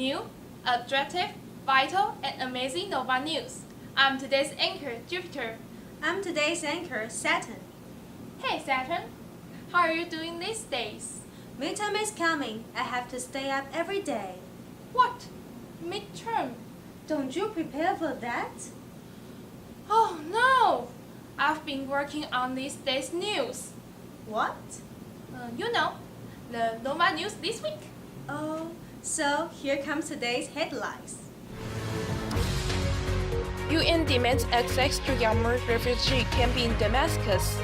new, attractive, vital, and amazing Nova News. I'm today's anchor, Jupiter. I'm today's anchor, Saturn. Hey Saturn, how are you doing these days? Midterm is coming. I have to stay up every day. What? Midterm? Don't you prepare for that? Oh no! I've been working on this day's news. What? The Nova News this week. Oh, so here comes today's headlines. UN demands access to Yarmouk refugee camp in Damascus.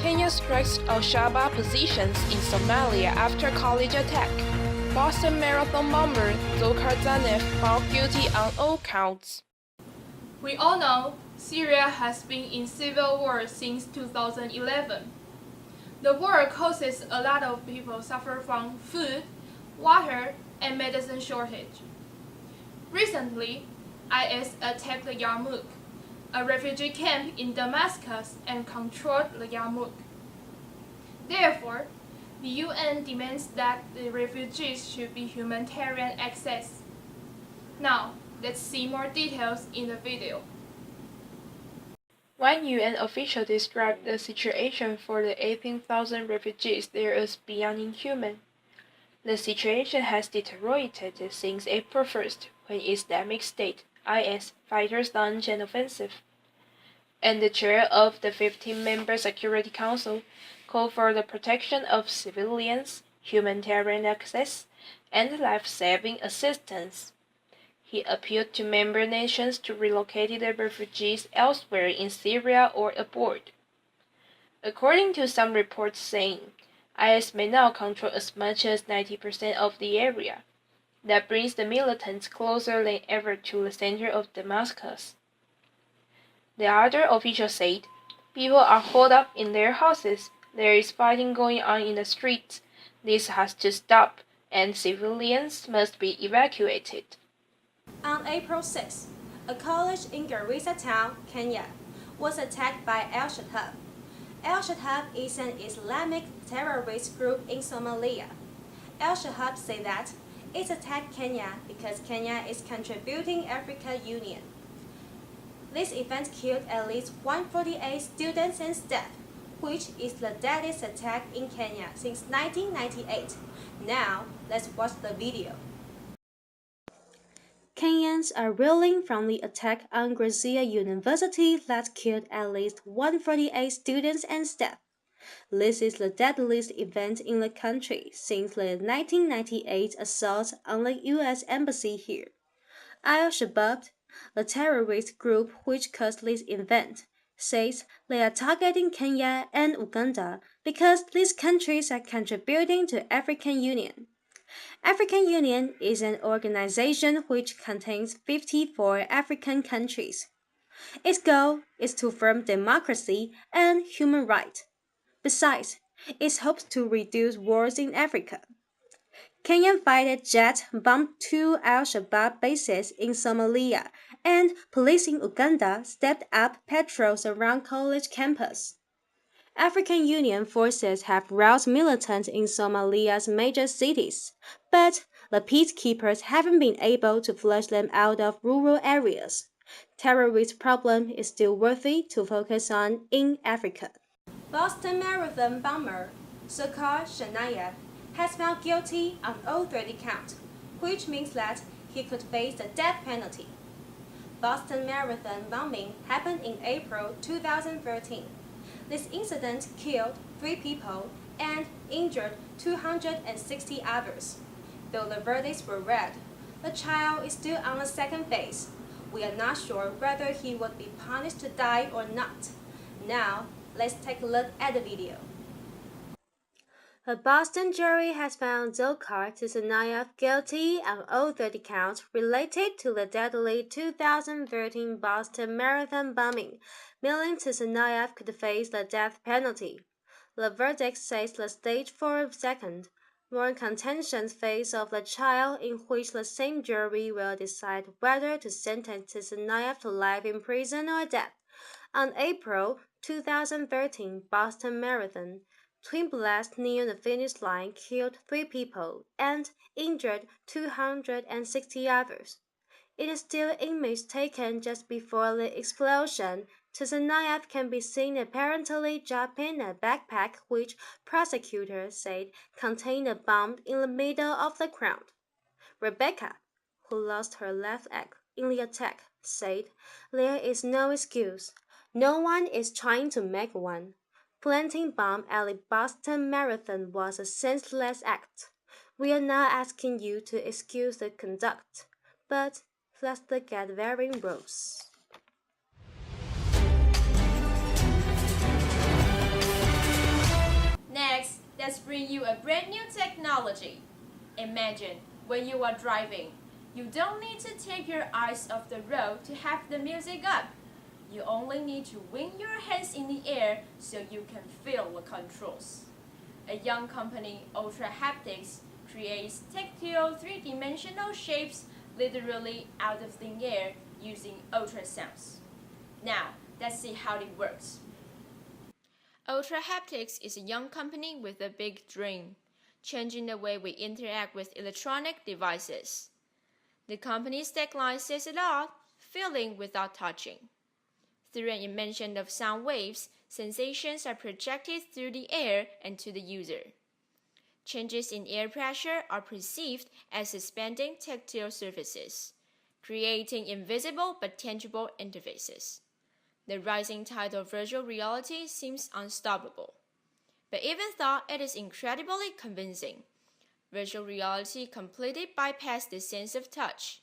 Kenya strikes al-Shabaab positions in Somalia after college attack. Boston Marathon bomber Dzhokhar found guilty on all counts. We all know Syria has been in civil war since 2011. The war causes a lot of people suffer from food, water, and medicine shortage. Recently, IS attacked Yarmouk, a refugee camp in Damascus, and controlled the Yarmouk. Therefore, the UN demands that the refugees should be humanitarian access. Now, let's see more details in the video. One UN official described the situation for the 18,000 refugees there as beyond inhuman. The situation has deteriorated since April 1st, when Islamic State (IS) fighters launched an offensive, and the chair of the 15-member Security Council called for the protection of civilians, humanitarian access, and life-saving assistance. He appealed to member nations to relocate the refugees elsewhere in Syria or abroad. According to some reports saying, IS may now control as much as 90% of the area. That brings the militants closer than ever to the center of Damascus. The other official said, people are holed up in their houses, there is fighting going on in the streets, this has to stop, and civilians must be evacuated. On April 6, a college in Garissa town, Kenya, was attacked by al-Shabaab. Al-Shabaab is an Islamic terrorist group in Somalia. Al-Shabaab say that it attacked Kenya because Kenya is contributing African Union. This event killed at least 148 students and staff, which is the deadliest attack in Kenya since 1998. Now, let's watch the video. Kenyans are reeling from the attack on Garissa University that killed at least 148 students and staff. This is the deadliest event in the country since the 1998 assault on the U.S. Embassy here. Al-Shabaab, the terrorist group which caused this event, says they are targeting Kenya and Uganda because these countries are contributing to African Union. African Union is an organization which contains 54 African countries. Its goal is to form democracy and human rights. Besides, it hopes to reduce wars in Africa. Kenyan fighter jets bombed 2 al-Shabaab bases in Somalia, and police in Uganda stepped up patrols around college campus. African Union forces have roused militants in Somalia's major cities, but the peacekeepers haven't been able to flush them out of rural areas. Terrorist problem is still worthy to focus on in Africa. Boston Marathon bomber Tsarnaev has found guilty on all 30 counts, which means that he could face the death penalty. Boston Marathon bombing happened in April 2013. This incident killed 3 people and injured 260 others. Though the verdicts were read, the child is still on the second phase. We are not sure whether he would be punished to die or not. Now, let's take a look at the video. A Boston jury has found Dzhokhar guilty on all 30 counts related to the deadly 2013 Boston Marathon bombing, meaning Tsarnaev could face the death penalty. The verdict says the stage for a second, more contentious phase of the trial in which the same jury will decide whether to sentence Tsarnaev to life in prison or death. On April 2013 Boston Marathon, Twin blasts near the finish line killed 3 people and injured 260 others. In a still image taken just before the explosion, Tsarnaev can be seen apparently dropping a backpack which prosecutors said contained a bomb in the middle of the crowd. Rebecca, who lost her left leg in the attack, said, "There is no excuse. No one is trying to make one. Planting bomb at the Boston Marathon was a senseless act. We are not asking you to excuse the conduct, but let's look at varying rules." Next, let's bring you a brand new technology. Imagine when you are driving, you don't need to take your eyes off the road to have the music up. You only need to wing your hands in the air so you can feel the controls. A young company, Ultra Haptics, creates tactile three-dimensional shapes literally out of thin air using ultrasounds. Now, let's see how it works. Ultra Haptics is a young company with a big dream, changing the way we interact with electronic devices. The company's tagline says it all, feeling without touching. Through an invention of sound waves, sensations are projected through the air and to the user. Changes in air pressure are perceived as expanding tactile surfaces, creating invisible but tangible interfaces. The rising tide of virtual reality seems unstoppable. But even though it is incredibly convincing, virtual reality completely bypassed the sense of touch.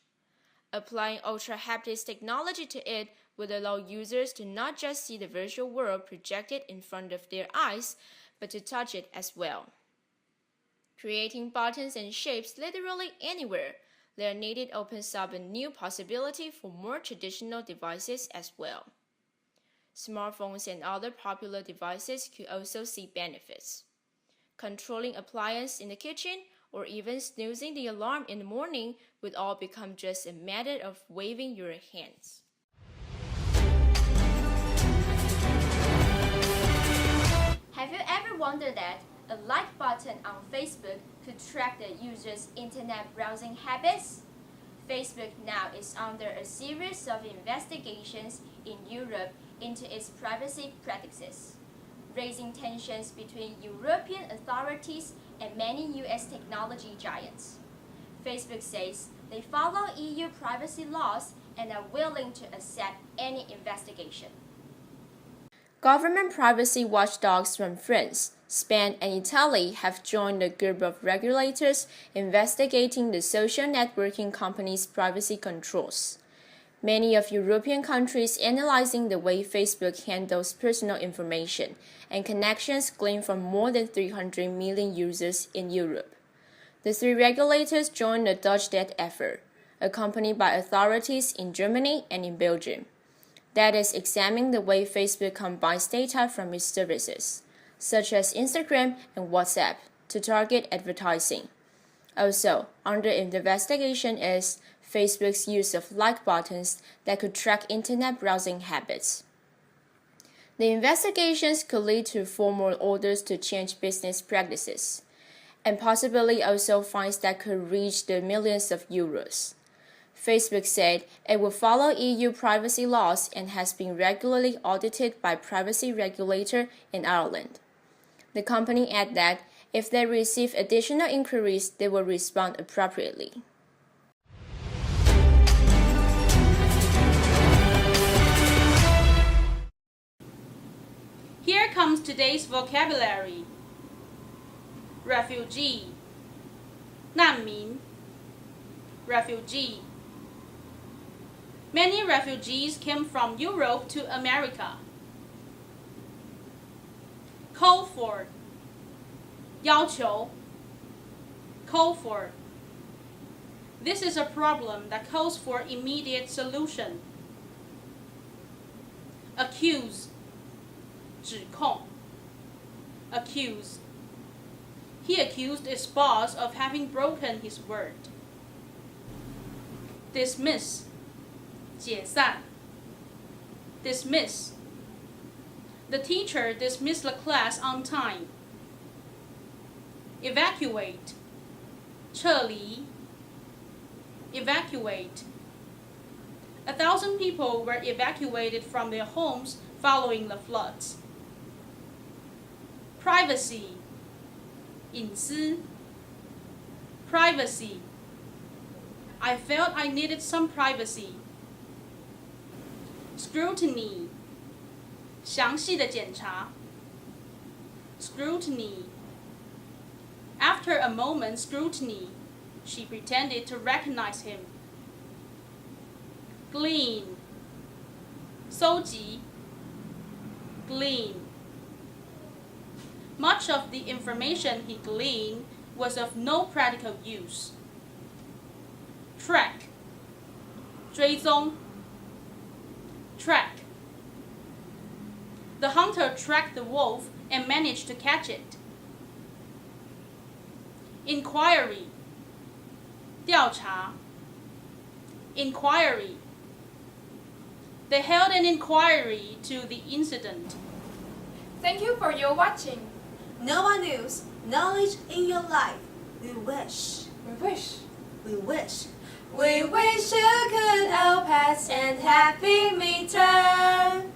Applying Ultra Haptics technology to it would allow users to not just see the virtual world projected in front of their eyes, but to touch it as well. Creating buttons and shapes literally anywhere where needed opens up a new possibility for more traditional devices as well. Smartphones and other popular devices could also see benefits. Controlling appliances in the kitchen or even snoozing the alarm in the morning would all become just a matter of waving your hands. Have you ever wondered that a like button on Facebook could track the user's internet browsing habits? Facebook now is under a series of investigations in Europe into its privacy practices, raising tensions between European authorities and many US technology giants. Facebook says they follow EU privacy laws and are willing to accept any investigation. Government privacy watchdogs from France, Spain, and Italy have joined a group of regulators investigating the social networking company's privacy controls. Many of European countries analyzing the way Facebook handles personal information and connections gleaned from more than 300 million users in Europe. The 3 regulators joined the Dutch Data effort, accompanied by authorities in Germany and in Belgium, that is examining the way Facebook combines data from its services, such as Instagram and WhatsApp, to target advertising. Also, under investigation is Facebook's use of like buttons that could track internet browsing habits. The investigations could lead to formal orders to change business practices, and possibly also fines that could reach the millions of euros. Facebook said it will follow EU privacy laws and has been regularly audited by privacy regulator in Ireland. The company added that if they receive additional inquiries, they will respond appropriately. Here comes today's vocabulary. Refugee, 难民, refugee. Many refugees came from Europe to America. Call for, 要求, call for. This is a problem that calls for immediate solution. Accuse, 指控, accuse. He accused his boss of having broken his word. Dismiss, 解散, dismiss. The teacher dismissed the class on time. evacuate, 撤离 evacuate. 1,000 people were evacuated from their homes following the floods. Privacy, 隐私 privacy. I felt I needed some privacy. Scrutiny, 详细的检查 scrutiny. After a moment's scrutiny, she pretended to recognize him. Glean, 搜集 glean. Much of the information he gleaned was of no practical use. Track, 追踪 track. The hunter tracked the wolf and managed to catch it. Inquiry, 调查 inquiry. They held an inquiry to the incident. Thank you for your watching. Nova News, knowledge in your life. We wish. We wish. We wish. We wish you could all pass and happy midterm.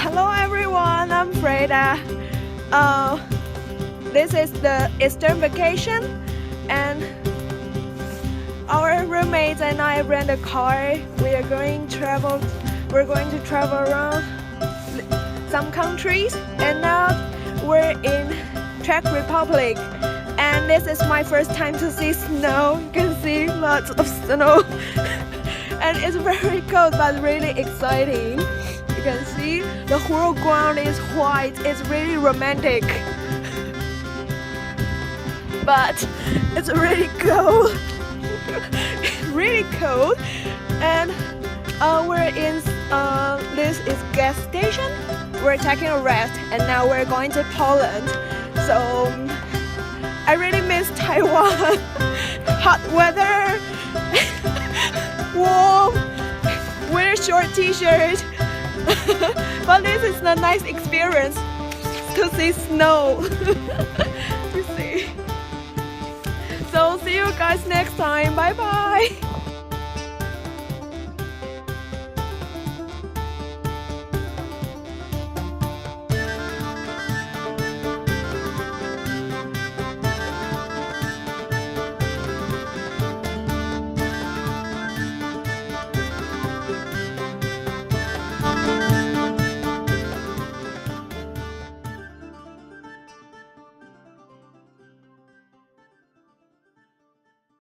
Hello everyone, I'm Freda. This is the Eastern vacation and our roommates and I rent a car. We're going to travel around some countries and now we're in Czech Republic and this is my first time to see snow. You can see lots of snow and it's very cold but really exciting. You can see the whole ground is white. It's really romantic. But it's really cold. Really cold. And we're in this is gas station. We're taking a rest and now we're going to Poland. So I really miss Taiwan. Hot weather. Warm. Wear short t-shirt. But this is a nice experience to see snow. You see. So see you guys next time. Bye bye.